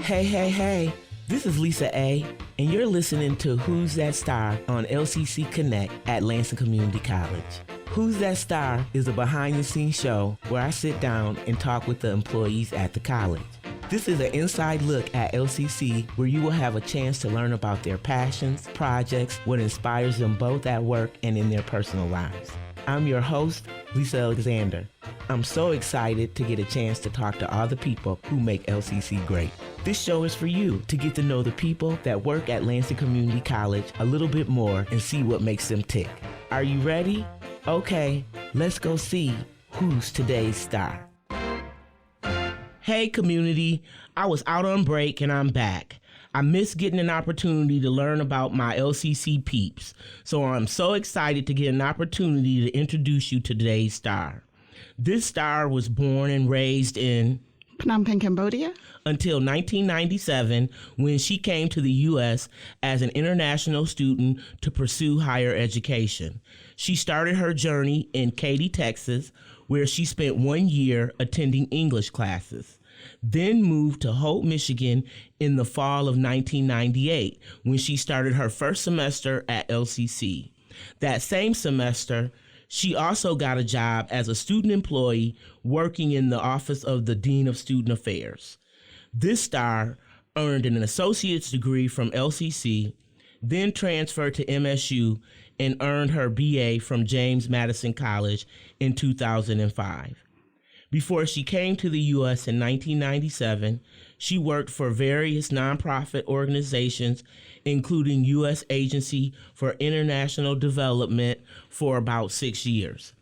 Hey. This is Lisa A., and you're listening to Who's That Star on LCC Connect at Lansing Community College. Who's That Star is a behind-the-scenes show where I sit down and talk with the employees at the college. This is an inside look at LCC where you will have a chance to learn about their passions, projects, what inspires them both at work and in their personal lives. I'm your host, Lisa Alexander. I'm so excited to get a chance to talk to all the people who make LCC great. This show is for you to get to know the people that work at Lansing Community College a little bit more and see what makes them tick. Are you ready? Okay, let's go see who's today's star. Hey community, I was out on break and I'm back. I missed getting an opportunity to learn about my LCC peeps, so I'm so excited to get an opportunity to introduce you to today's star. This star was born and raised in Phnom Penh, Cambodia, until 1997 when she came to the U.S. as an international student to pursue higher education. She started her journey in Katy, Texas, where she spent 1 year attending English classes, then moved to Hope, Michigan in the fall of 1998 when she started her first semester at LCC. That same semester, she also got a job as a student employee working in the office of the Dean of Student Affairs. This star earned an associate's degree from LCC, then transferred to MSU and earned her BA from James Madison College in 2005. Before she came to the U.S. in 1997, she worked for various nonprofit organizations, including U.S. Agency for International Development, for about 6 years.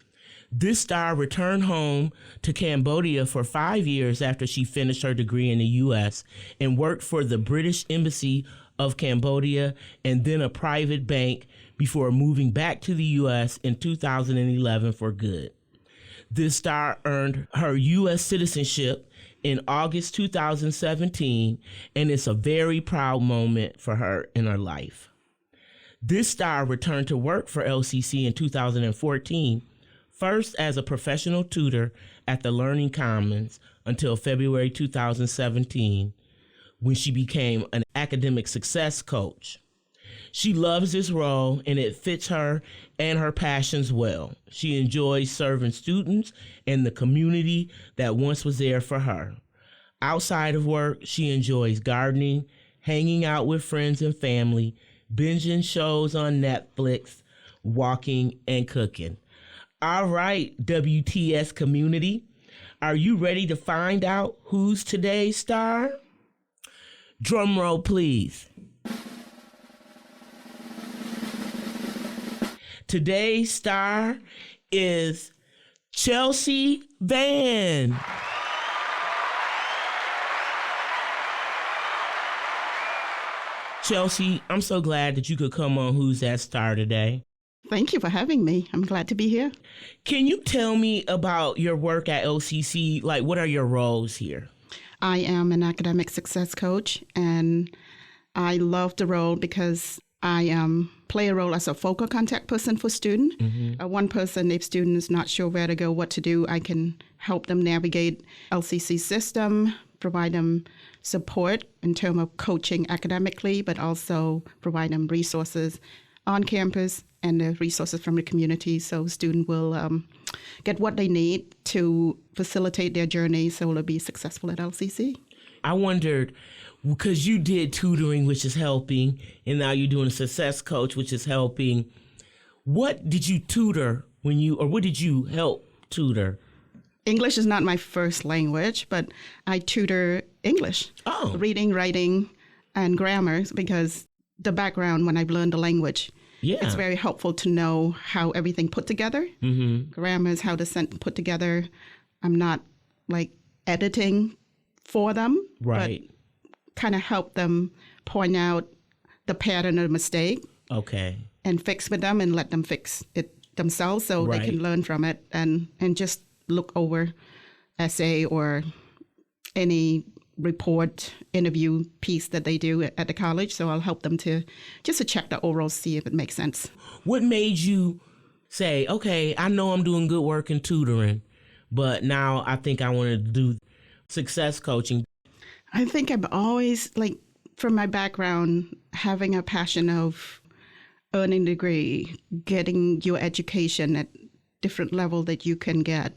This star returned home to Cambodia for 5 years after she finished her degree in the U.S. and worked for the British Embassy of Cambodia and then a private bank before moving back to the U.S. in 2011 for good. This star earned her U.S. citizenship in August 2017, and it's a very proud moment for her in her life. This star returned to work for LCC in 2014, first as a professional tutor at the Learning Commons until February 2017, when she became an academic success coach. She loves this role and it fits her and her passions well. She enjoys serving students and the community that once was there for her. Outside of work, she enjoys gardening, hanging out with friends and family, binging shows on Netflix, walking, and cooking. All right, WTS community, are you ready to find out who's today's star? Drum roll, please. Today's star is Chelsea Vann. Chelsea, I'm so glad that you could come on Who's That Star today. Thank you for having me. I'm glad to be here. Can you tell me about your work at LCC? Like, what are your roles here? I am an academic success coach, and I love the role because I play a role as a focal contact person for students. Mm-hmm. One person, if student is not sure where to go, what to do, I can help them navigate LCC system, provide them support in terms of coaching academically, but also provide them resources on campus and the resources from the community so students will get what they need to facilitate their journey so they'll be successful at LCC. I wondered, because you did tutoring, which is helping, and now you're doing a success coach, which is helping. What did you tutor what did you help tutor? English is not my first language, but I tutor English, reading, writing, and grammar, because the background when I've learned the language, it's very helpful to know how everything put together. Mm-hmm. Grammar is how the sentence put together. I'm not like editing for them, right? But kind of help them point out the pattern of mistake. Okay. And fix with them and let them fix it themselves so they can learn from it and just look over essay or any report interview piece that they do at the college. So I'll help them to check the overall, see if it makes sense. What made you say, okay, I know I'm doing good work in tutoring, but now I think I want to do success coaching? I think I'm always, like, from my background, having a passion of earning a degree, getting your education at different level that you can get,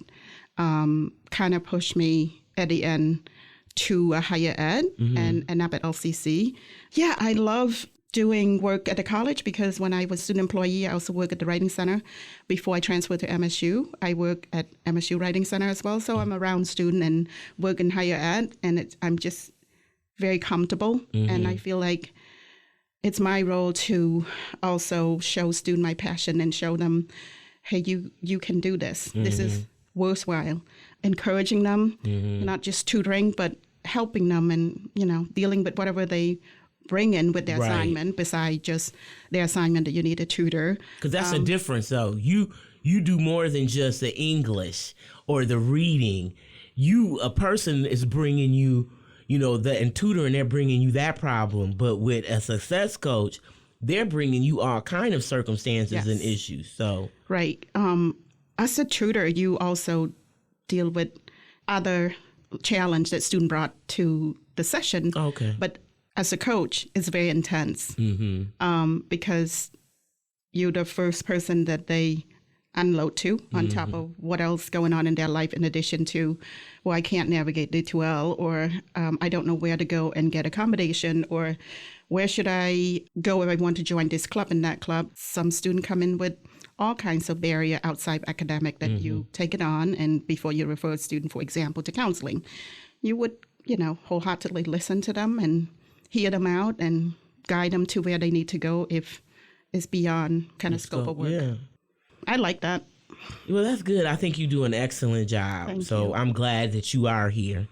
kind of pushed me at the end to a higher ed and up at LCC. Yeah, I love doing work at the college because when I was student employee, I also worked at the Writing Center. Before I transferred to MSU, I work at MSU Writing Center as well. So I'm around student and work in higher ed, and I'm just very comfortable. And I feel like it's my role to also show student my passion and show them, hey, you can do this. This is worthwhile. Encouraging them, not just tutoring, but helping them and, dealing with whatever they bring in with their assignment besides just their assignment that you need a tutor. Because that's a difference, though. You do more than just the English or the reading. A person is bringing you, and tutoring, they're bringing you that problem. But with a success coach, they're bringing you all kind of circumstances and issues. So right. As a tutor, you also deal with other challenge that student brought to the session. Okay. But as a coach, it's very intense because you're the first person that they unload to on top of what else going on in their life in addition to, well, I can't navigate D2L, or I don't know where to go and get accommodation, or where should I go if I want to join this club and that club. Some students come in with all kinds of barrier outside academic that you take it on, and before you refer a student, for example, to counseling, you would, wholeheartedly listen to them and hear them out and guide them to where they need to go if it's beyond kind of scope of work. Yeah. I like that. Well, that's good. I think you do an excellent job. Thank you. I'm glad that you are here.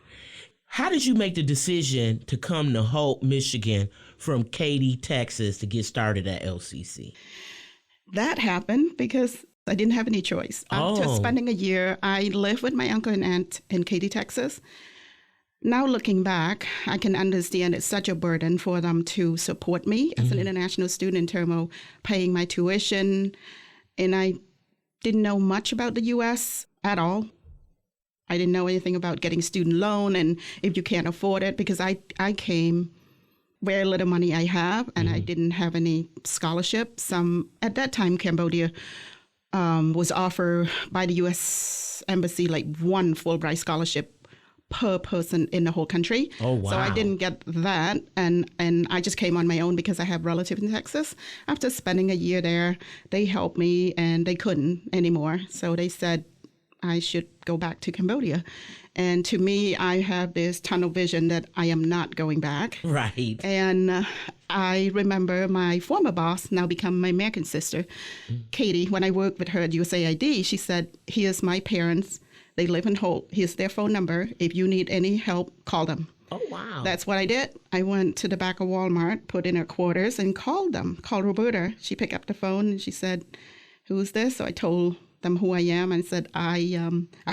How did you make the decision to come to Holt, Michigan from Katy, Texas to get started at LCC? That happened because I didn't have any choice. After spending a year, I lived with my uncle and aunt in Katy, Texas. Now looking back, I can understand it's such a burden for them to support me as an international student in terms of paying my tuition. And I didn't know much about the U.S. at all. I didn't know anything about getting student loan and if you can't afford it, because I came very little money I have, and I didn't have any scholarship. At that time, Cambodia was offered by the U.S. Embassy like one Fulbright scholarship per person in the whole country. Oh, wow. So I didn't get that, and I just came on my own because I have relatives in Texas. After spending a year there, they helped me, and they couldn't anymore. So they said I should go back to Cambodia. And to me, I have this tunnel vision that I am not going back. Right. And I remember my former boss, now become my American sister, Katie, when I worked with her at USAID, she said, here's my parents. They live in Holt. Here's their phone number. If you need any help, call them. Oh, wow. That's what I did. I went to the back of Walmart, put in her quarters, and called them. Called Roberta. She picked up the phone, and she said, who's this? So I told them who I am and said, I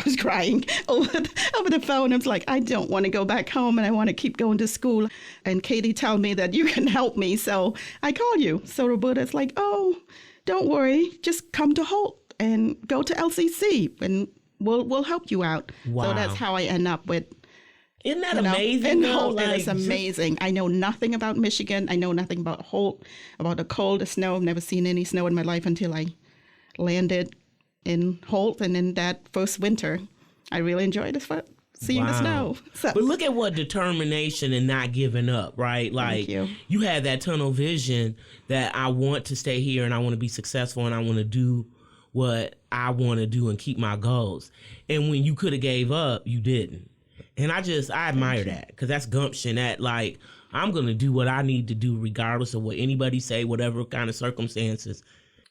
was crying over the phone. I was like, I don't want to go back home, and I want to keep going to school. And Katie told me that you can help me, so I called you. So Roberta's like, oh, don't worry. Just come to Holt and go to LCC, and we'll help you out. Wow. So that's how I end up with. Isn't that amazing? Holt, it is amazing. I know nothing about Michigan. I know nothing about Holt, about the cold, the snow. I've never seen any snow in my life until I landed in Holt. And in that first winter, I really enjoyed seeing the snow. So. But look at what determination and not giving up, right? Like, you had that tunnel vision that I want to stay here and I want to be successful and I want to do what I want to do and keep my goals. And when you could have gave up, you didn't. And I admire that, because that's gumption. That, like, I'm going to do what I need to do regardless of what anybody say, whatever kind of circumstances.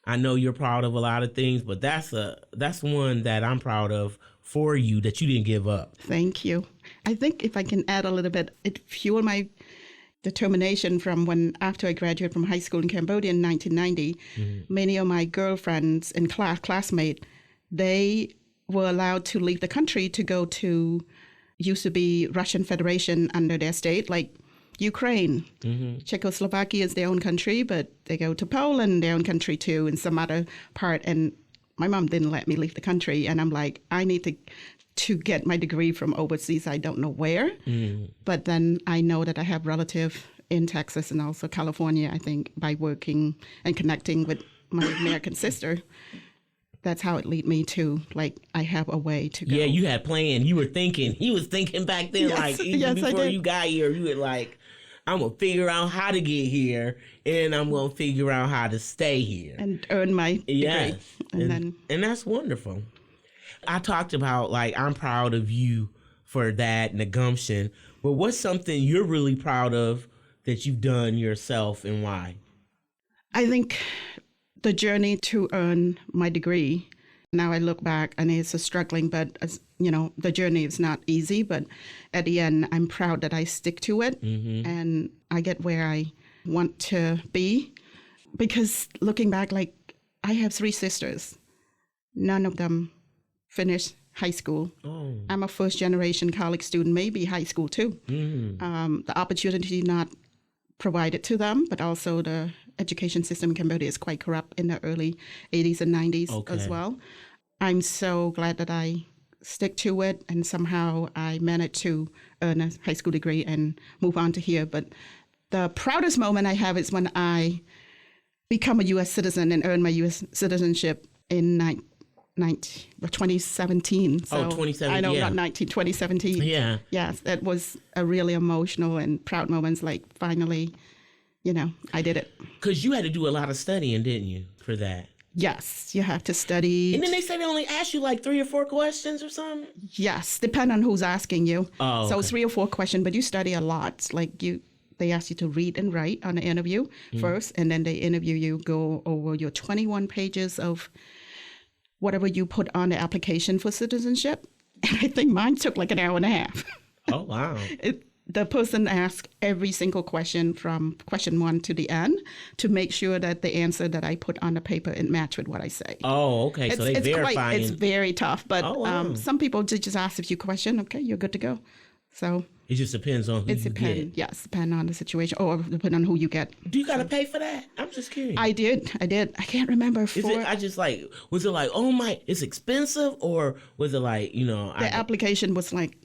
I know you're proud of a lot of things, but that's one that I'm proud of for you, that you didn't give up. Thank you. I think if I can add a little bit, it fueled my determination from after I graduated from high school in Cambodia in 1990, many of my girlfriends and classmates, they were allowed to leave the country to go to, used to be Russian Federation under their state, like Ukraine. Czechoslovakia is their own country, but they go to Poland, their own country too, and some other part. And my mom didn't let me leave the country. And I'm like, I need to to get my degree from overseas. I don't know where, but then I know that I have relative in Texas and also California, I think, by working and connecting with my American sister. That's how it led me to, like, I have a way to go. Yeah, you had planned. You were thinking. He was thinking back then, Yes, like, even yes, before you got here, you were like, I'm going to figure out how to get here, and I'm going to figure out how to stay here. And earn my degree. Yes. And that's wonderful. I talked about, like, I'm proud of you for that and the gumption, but what's something you're really proud of that you've done yourself, and why? I think the journey to earn my degree, now I look back and it's a struggling, but you know, the journey is not easy, but at the end, I'm proud that I stick to it and I get where I want to be. Because looking back, like, I have 3 sisters. None of them finished high school. Oh. I'm a first generation college student, maybe high school too. The opportunity not provided to them, but also the education system in Cambodia is quite corrupt in the early 80s and 90s as well. I'm so glad that I stick to it, and somehow I managed to earn a high school degree and move on to here. But the proudest moment I have is when I become a U.S. citizen and earn my U.S. citizenship in 2017. So 2017. I know, not 2017. Yeah. Yes, that was a really emotional and proud moment. Like, finally, you know, I did it. Because you had to do a lot of studying, didn't you, for that? Yes, you have to study. And then they said they only ask you like 3 or 4 questions or something? Yes, depend on who's asking you. Oh, so 3 or 4 questions, but you study a lot. Like, they ask you to read and write on the interview first, and then they interview you, go over your 21 pages of whatever you put on the application for citizenship. And I think mine took like an hour and a half. Oh, wow. The person asked every single question from question 1 to the end to make sure that the answer that I put on the paper it matched with what I say. Oh, okay. So they verify. It's very tough, but wow. Some people just ask a few questions. Okay, you're good to go. So it just depends on who you get. Yes, depend on the situation, or depend on who you get. Do you got to pay for that? I'm just curious. I did. I can't remember. Was it like, oh my, it's expensive, or was it like, you know? The application was like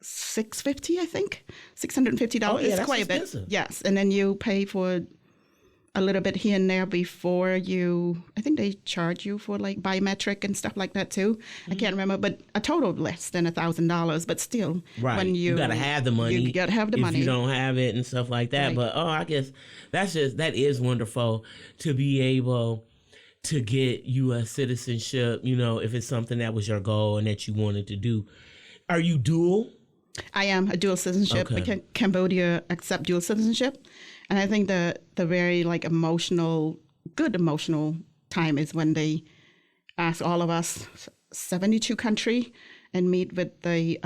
$650, I think. $650. Oh, yeah, it's that's quite expensive. a bit. Yes, and then you pay for a little bit here and there before you. I think they charge you for like biometric and stuff like that too. I can't remember, but a total of less than $1,000. But still, right, when you gotta have the money. You gotta have the money. If you don't have it and stuff like that. Right. But I guess that is wonderful to be able to get U.S. citizenship. You know, if it's something that was your goal and that you wanted to do. Are you dual? I am a dual citizenship. Okay. Cambodia accept dual citizenship. And I think the very like good emotional time is when they ask all of us, 72 country, and meet with the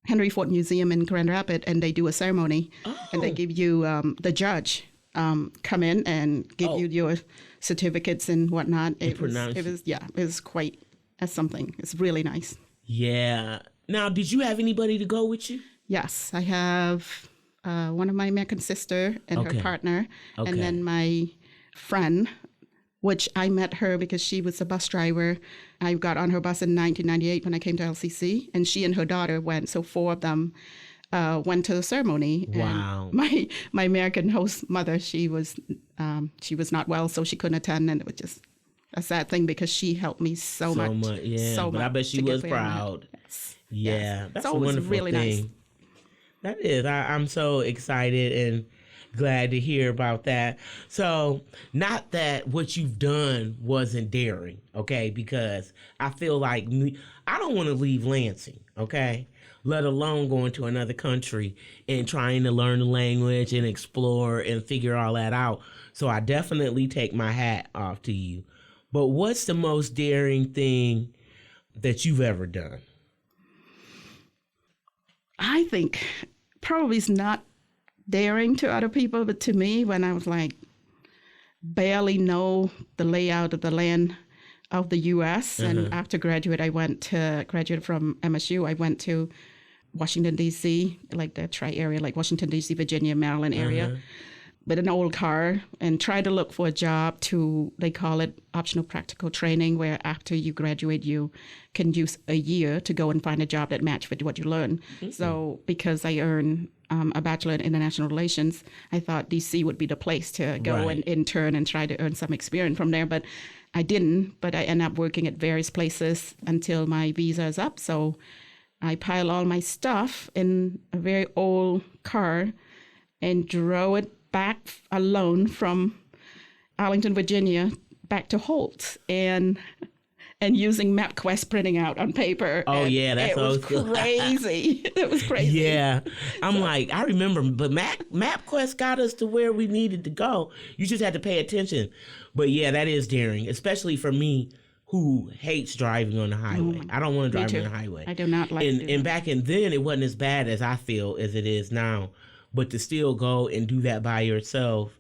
Henry Ford Museum in Grand Rapids, and they do a ceremony. And they give you, the judge come in and give you your certificates and whatnot. It was quite something. It's really nice. Yeah. Now, did you have anybody to go with you? Yes, I have one of my American sister and her partner, and then my friend, which I met her because she was a bus driver. I got on her bus in 1998 when I came to LCC, and she and her daughter went. So 4 of them went to the ceremony. Wow. And my American host mother, she was not well, so she couldn't attend, and it was just a sad thing because she helped me so much. Yeah, so but much I bet she was proud. Yes. Yeah, yes. that's so a wonderful really thing. Nice. That is. I'm so excited and glad to hear about that. So, not that what you've done wasn't daring, okay? Because I feel like I don't want to leave Lansing, okay? Let alone going to another country and trying to learn the language and explore and figure all that out. So I definitely take my hat off to you. But what's the most daring thing that you've ever done? I think probably it's not daring to other people, but to me, when I was like barely know the layout of the land of the U.S. And after graduate from MSU, I went to Washington, D.C., like the tri-area, like Washington, D.C., Virginia, Maryland area. with an old car and tried to look for a job they call it optional practical training, where after you graduate, you can use a year to go and find a job that matches with what you learn. Mm-hmm. So because I earned a Bachelor in International Relations, I thought DC would be the place to go and intern and try to earn some experience from there. But I didn't, but I ended up working at various places until my visa is up. So I piled all my stuff in a very old car and drove it back alone from Arlington, Virginia, back to Holt, and using MapQuest printing out on paper. Oh, yeah, that's it was crazy. It was crazy. Yeah, I remember, but MapQuest got us to where we needed to go. You just had to pay attention. But yeah, that is daring, especially for me, who hates driving on the highway. I don't want to drive on the highway. I do not like it. And back then, it wasn't as bad as I feel as it is now. But to still go and do that by yourself,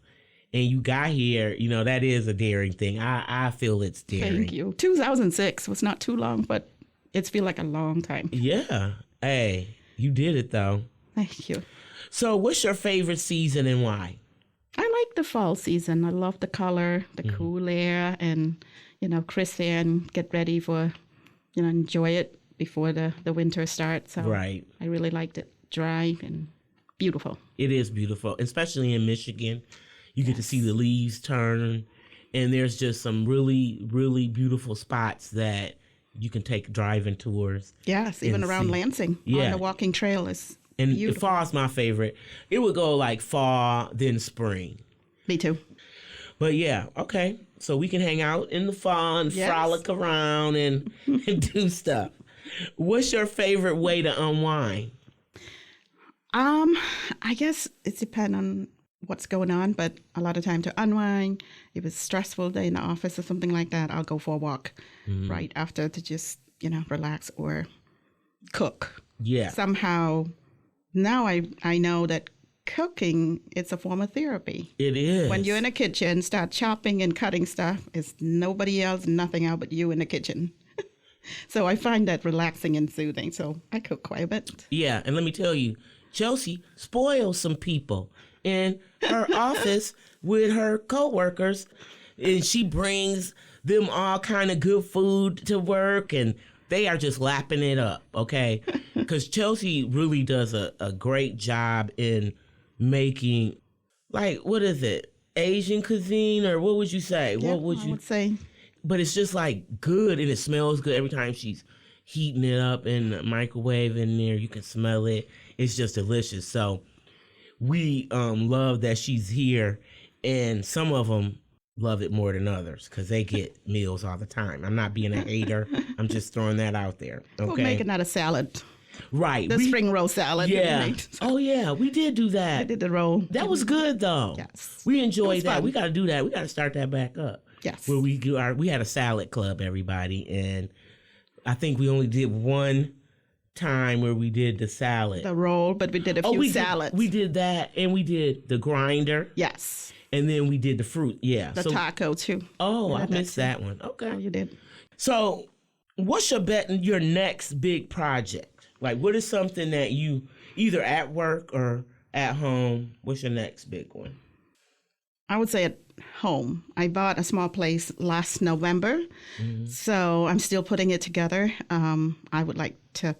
and you got here, that is a daring thing. I feel it's daring. Thank you. 2006 was not too long, but it's feel like a long time. Yeah. Hey, you did it, though. Thank you. So what's your favorite season and why? I like the fall season. I love the color, the cool air, and, crisp air, and get ready for, enjoy it before the winter starts. So right. I really liked it. Dry and beautiful. It is beautiful, especially in Michigan. You get to see the leaves turn, and there's just some really, really beautiful spots that you can take driving tours. Yes, even around Lansing. Yeah. On the walking trail is and beautiful. Fall's my favorite. It would go like fall, then spring. Me too. But yeah, okay. So we can hang out in the fall and frolic around and do stuff. What's your favorite way to unwind? I guess it depends on what's going on, but a lot of time to unwind, if it's a stressful day in the office or something like that, I'll go for a walk right after to just, relax or cook. Yeah. Somehow, now I know that cooking, it's a form of therapy. It is. When you're in the kitchen, start chopping and cutting stuff, it's nobody else, nothing out but you in the kitchen. So I find that relaxing and soothing. So I cook quite a bit. Yeah, and let me tell you, Chelsea spoils some people in her office with her coworkers, and she brings them all kind of good food to work, and they are just lapping it up, okay? Because Chelsea really does a great job in making, like, what is it? Asian cuisine, or what would you say? Yeah, what would I would say? But it's just like good, and it smells good every time she's heating it up in the microwave in there. You can smell it. It's just delicious. So we love that she's here, and some of them love it more than others because they get meals all the time. I'm not being a hater. I'm just throwing that out there. Okay. We're making that a salad. Right. The spring roll salad. Yeah. Oh, yeah. We did do that. I did the roll. That was good, though. Yes. We enjoyed that. Fun. We got to do that. We got to start that back up. Yes. Where we had a salad club, everybody, and I think we only did one time where we did the salad. The roll, but we did a few salads. We did that, and we did the grinder. Yes. And then we did the fruit. Yeah. The taco, too. Oh, I missed that one. Okay. Oh, you did. So what's your next big project? Like, what is something that you, either at work or at home, what's your next big one? I would say at home. I bought a small place last November, so I'm still putting it together. I would like to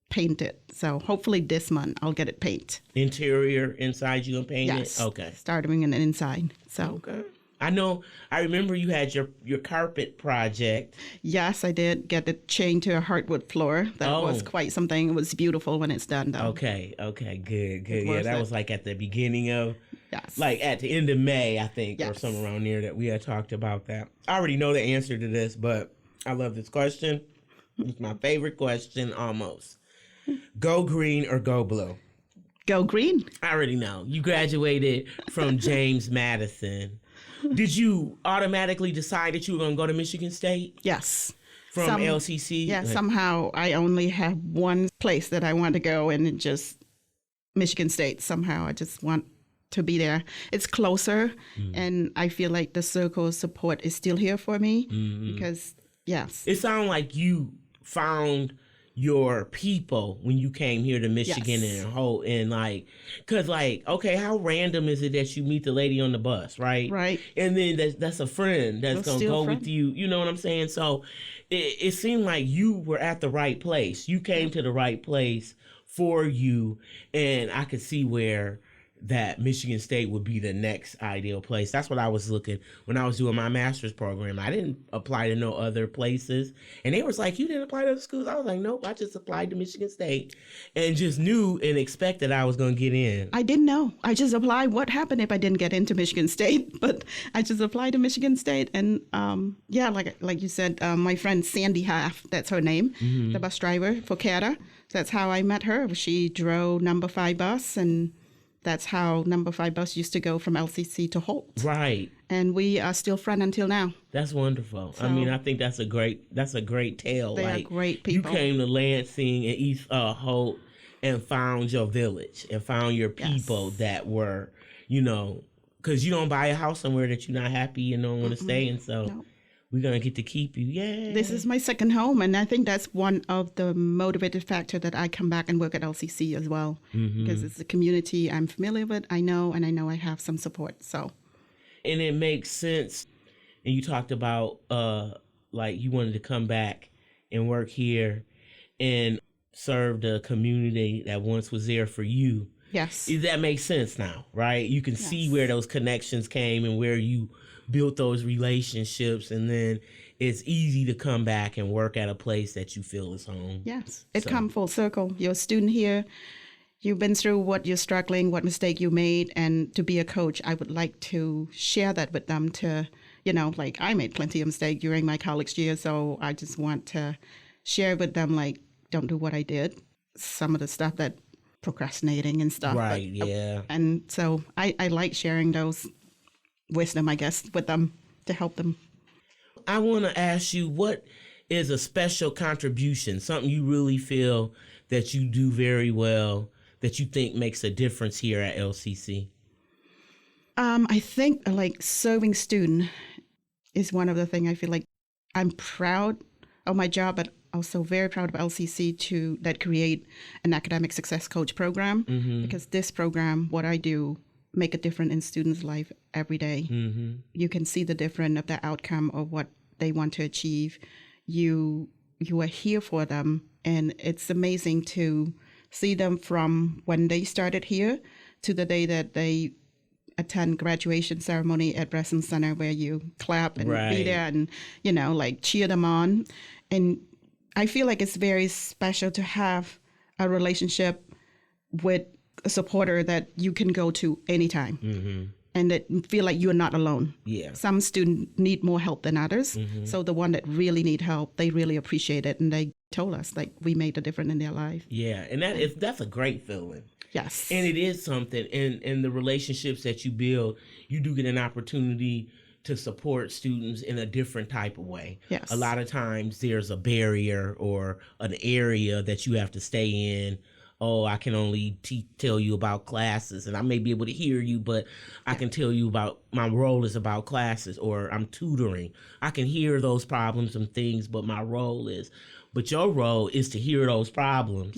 paint it. So hopefully this month I'll get it painted. Interior, inside you gonna paint yes. it? Okay. Starting in the inside. So okay. I remember you had your carpet project. Yes, I did get it chained to a hardwood floor. That was quite something. It was beautiful when it's done, though. Okay, good. Yeah, that was like at the beginning of, like at the end of May, I think, or somewhere around there that we had talked about that. I already know the answer to this, but I love this question. It's my favorite question almost. Go green or go blue? Go green. I already know. You graduated from James Madison. Did you automatically decide that you were going to go to Michigan State? Yes. From LCC? Yeah, somehow I only have one place that I want to go, and it just Michigan State. Somehow I just want to be there. It's closer, and I feel like the circle of support is still here for me because, yes. It sounds like you found your people when you came here to Michigan and like, cause like, okay, how random is it that you meet the lady on the bus, right? Right. And then that's a friend that's gonna go with you. You know what I'm saying? So it seemed like you were at the right place. You came to the right place for you, and I could see where that Michigan State would be the next ideal place. That's what I was looking when I was doing my master's program. I didn't apply to no other places. And they was like, you didn't apply to other schools? I was like, nope, I just applied to Michigan State and just knew and expected I was going to get in. I didn't know. I just applied. What happened if I didn't get into Michigan State? But I just applied to Michigan State. And like you said, my friend Sandy Half, that's her name, the bus driver for CATA. That's how I met her. She drove number 5 bus, and that's how number 5 bus used to go from LCC to Holt. Right. And we are still friends until now. That's wonderful. So, I mean, I think that's a great tale. They are great people. You came to Lansing and East Holt and found your village and found your people that were, because you don't buy a house somewhere that you're not happy and don't want to stay in. So we're going to get to keep you. Yeah. This is my second home. And I think that's one of the motivated factor that I come back and work at LCC as well. Because it's a community I'm familiar with. I know I have some support. So. And it makes sense. And you talked about like you wanted to come back and work here and serve the community that once was there for you. Yes. That makes sense now, right? You can see where those connections came and where you built those relationships, and then it's easy to come back and work at a place that you feel is home. Yes. It come full circle. You're a student here. You've been through what you're struggling, what mistake you made, and to be a coach, I would like to share that with them to, like I made plenty of mistakes during my college years, so I just want to share with them, like, don't do what I did. Some of the stuff that procrastinating and stuff. Right, yeah. And so I like sharing those wisdom, I guess, with them to help them. I want to ask you, what is a special contribution, something you really feel that you do very well, that you think makes a difference here at LCC? I think like serving student is one of the things I feel like I'm proud of my job, but also very proud of LCC that create an academic success coach program, because this program, what I do, make a difference in students' life every day. You can see the difference of the outcome of what they want to achieve. You are here for them, and it's amazing to see them from when they started here to the day that they attend graduation ceremony at Breslin Center, where you clap and be there and, like cheer them on. And I feel like it's very special to have a relationship with a supporter that you can go to anytime and that feel like you're not alone. Yeah. Some students need more help than others. So the one that really need help, they really appreciate it. And they told us like we made a difference in their life. Yeah. And that's a great feeling. Yes. And it is something. And the relationships that you build, you do get an opportunity to support students in a different type of way. Yes. A lot of times there's a barrier or an area that you have to stay in. Oh, I can only tell you about classes, and I may be able to hear you, but I can tell you about my role is about classes, or I'm tutoring. I can hear those problems and things, but my role is. But your role is to hear those problems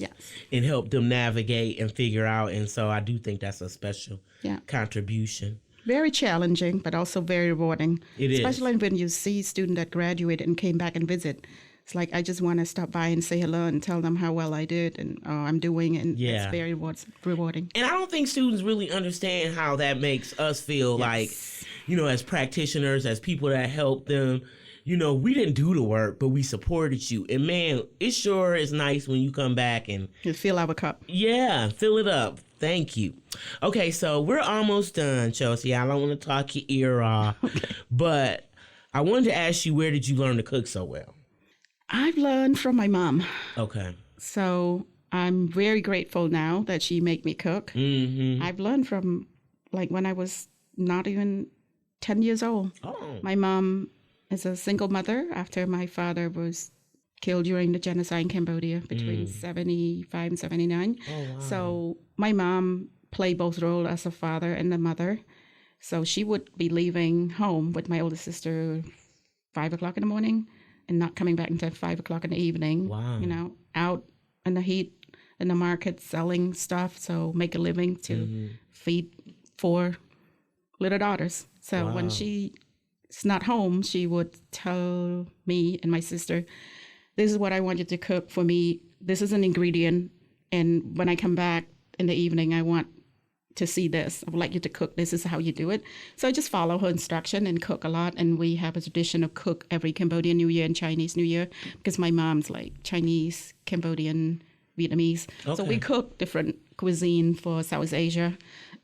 and help them navigate and figure out. And so I do think that's a special contribution. Very challenging, but also very rewarding. It is. Especially when you see a student that graduated and came back and visit. It's like, I just want to stop by and say hello and tell them how well I did and I'm doing. And it's very rewarding. And I don't think students really understand how that makes us feel like, as practitioners, as people that help them. We didn't do the work, but we supported you. And man, it sure is nice when you come back and you fill our cup. Yeah, fill it up. Thank you. Okay, so we're almost done, Chelsea. I don't want to talk your ear off, but I wanted to ask you, where did you learn to cook so well? I've learned from my mom. Okay. So I'm very grateful now that she made me cook. I've learned from like when I was not even 10 years old. Oh. My mom is a single mother after my father was killed during the genocide in Cambodia between 75 and 79. Oh, wow. So my mom played both roles as a father and a mother. So she would be leaving home with my older sister 5 o'clock in the morning and not coming back until 5 o'clock in the evening. Wow. out in the heat in the market selling stuff, so make a living to feed 4 little daughters. So when she's not home, she would tell me and my sister, this is what I want you to cook for me. This is an ingredient. And when I come back in the evening, I want to see this. I would like you to cook. This is how you do it. So I just follow her instruction and cook a lot. And we have a tradition of cook every Cambodian New Year and Chinese New Year because my mom's like Chinese, Cambodian, Vietnamese. Okay. So we cook different cuisine for South Asia.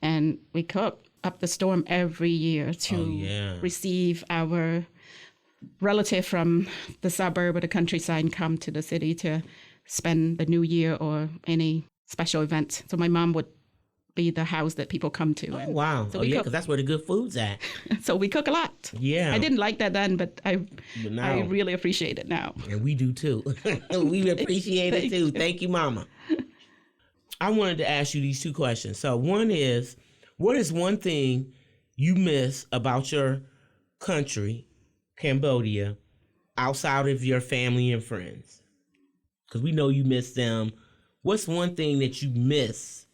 And we cook up the storm every year to receive our relative from the suburb or the countryside come to the city to spend the New Year or any special event. So my mom would be the house that people come to. Oh, wow. So because that's where the good food's at. So we cook a lot. Yeah. I didn't like that then, but I really appreciate it now. And we do too. We appreciate it too. Thank you, Mama. I wanted to ask you these 2 questions. So one is, what is one thing you miss about your country, Cambodia, outside of your family and friends? Because we know you miss them. What's one thing that you miss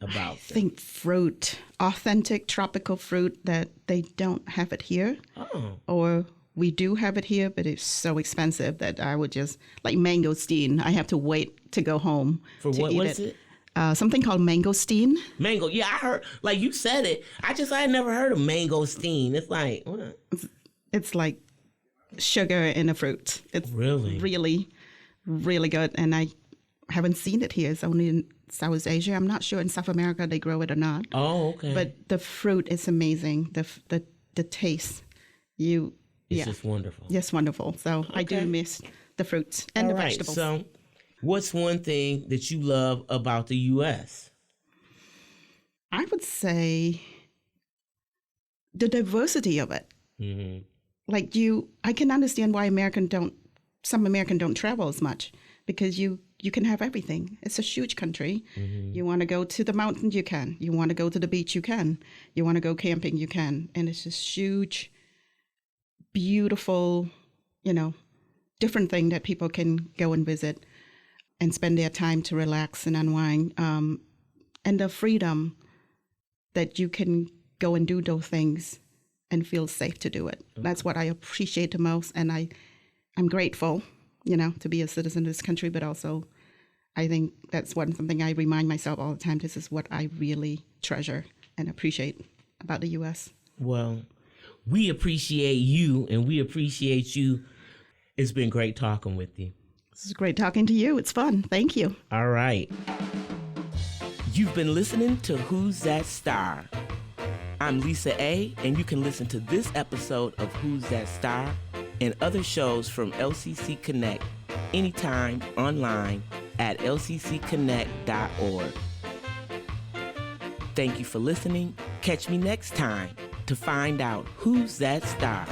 about them? I think fruit, authentic tropical fruit that they don't have it here. Oh. Or we do have it here, but it's so expensive that I would just, like mangosteen, I have to wait to go home. For to what? Eat What is it? Something called mangosteen. Mango, yeah, I heard, like you said it. I had never heard of mangosteen. It's like, what? It's like sugar in a fruit. It's really, really good. And I haven't seen it here. It's only in South Asia. I'm not sure in South America they grow it or not. Oh, okay. But the fruit is amazing. The taste, it's just wonderful. Yes, wonderful. So okay. I do miss the fruits and the vegetables. So what's one thing that you love about the U.S.? I would say the diversity of it. Mm-hmm. Like I can understand why some Americans don't travel as much because you can have everything. It's a huge country. Mm-hmm. You want to go to the mountains, you can. You want to go to the beach, you can. You want to go camping, you can. And it's this huge, beautiful, different thing that people can go and visit and spend their time to relax and unwind. And the freedom that you can go and do those things and feel safe to do it. Okay. That's what I appreciate the most. And I'm grateful, to be a citizen of this country, but also I think that's something I remind myself all the time. This is what I really treasure and appreciate about the U.S. Well, we appreciate you and we appreciate you. It's been great talking with you. This is great talking to you. It's fun. Thank you. All right. You've been listening to Who's That Star? I'm Lisa A., and you can listen to this episode of Who's That Star and other shows from LCC Connect anytime online at lccconnect.org. Thank you for listening. Catch me next time to find out who's that star.